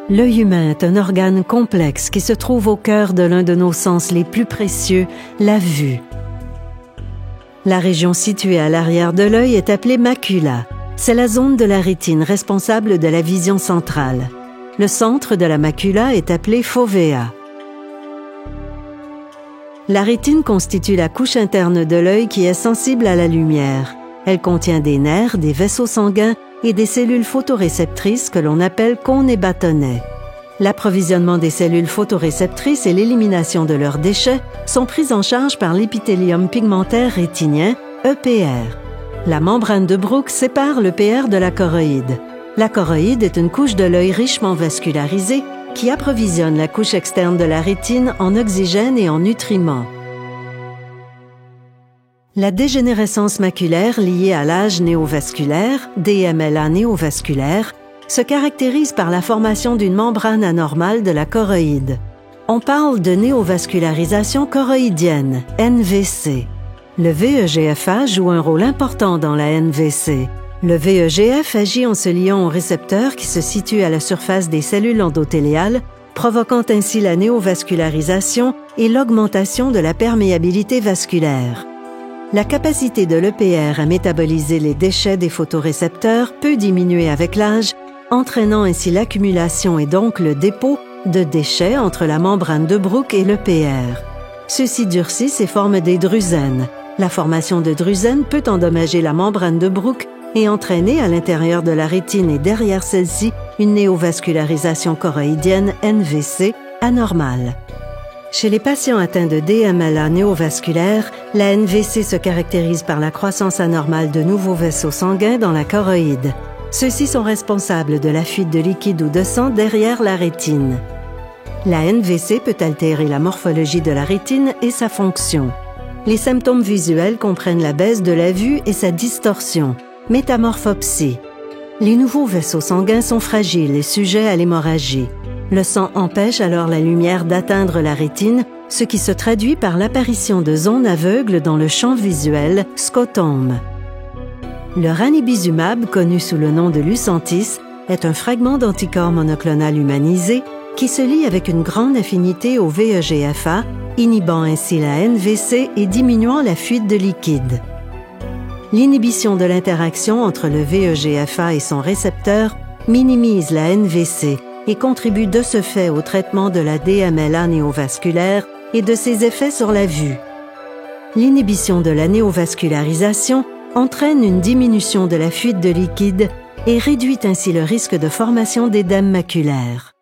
L'œil humain est un organe complexe qui se trouve au cœur de l'un de nos sens les plus précieux, la vue. La région située à l'arrière de l'œil est appelée macula. C'est la zone de la rétine responsable de la vision centrale. Le centre de la macula est appelé fovea. La rétine constitue la couche interne de l'œil qui est sensible à la lumière. Elle contient des nerfs, des vaisseaux sanguins et des cellules photoréceptrices que l'on appelle cônes et bâtonnets. L'approvisionnement des cellules photoréceptrices et l'élimination de leurs déchets sont prises en charge par l'épithélium pigmentaire rétinien, EPR. La membrane de Bruch sépare l'EPR de la choroïde. La choroïde est une couche de l'œil richement vascularisée qui approvisionne la couche externe de la rétine en oxygène et en nutriments. La dégénérescence maculaire liée à l'âge néovasculaire, DMLA néovasculaire, se caractérise par la formation d'une membrane anormale de la choroïde. On parle de néovascularisation choroïdienne, NVC. Le VEGF-A joue un rôle important dans la NVC. Le VEGF agit en se liant au récepteur qui se situe à la surface des cellules endothéliales, provoquant ainsi la néovascularisation et l'augmentation de la perméabilité vasculaire. La capacité de l'EPR à métaboliser les déchets des photorécepteurs peut diminuer avec l'âge, entraînant ainsi l'accumulation et donc le dépôt de déchets entre la membrane de Bruch et l'EPR. Ceux-ci durcissent et forment des drusènes. La formation de drusènes peut endommager la membrane de Bruch et entraîner à l'intérieur de la rétine et derrière celle-ci une néovascularisation choroïdienne NVC anormale. Chez les patients atteints de DMLA néovasculaire, la NVC se caractérise par la croissance anormale de nouveaux vaisseaux sanguins dans la choroïde. Ceux-ci sont responsables de la fuite de liquide ou de sang derrière la rétine. La NVC peut altérer la morphologie de la rétine et sa fonction. Les symptômes visuels comprennent la baisse de la vue et sa distorsion, métamorphopsie. Les nouveaux vaisseaux sanguins sont fragiles et sujets à l'hémorragie. Le sang empêche alors la lumière d'atteindre la rétine, ce qui se traduit par l'apparition de zones aveugles dans le champ visuel, scotome. Le ranibizumab, connu sous le nom de Lucentis, est un fragment d'anticorps monoclonal humanisé qui se lie avec une grande affinité au VEGF-A, inhibant ainsi la NVC et diminuant la fuite de liquide. L'inhibition de l'interaction entre le VEGF-A et son récepteur minimise la NVC et contribue de ce fait au traitement de la DMLA néovasculaire et de ses effets sur la vue. L'inhibition de la néovascularisation entraîne une diminution de la fuite de liquide et réduit ainsi le risque de formation d'édème maculaire.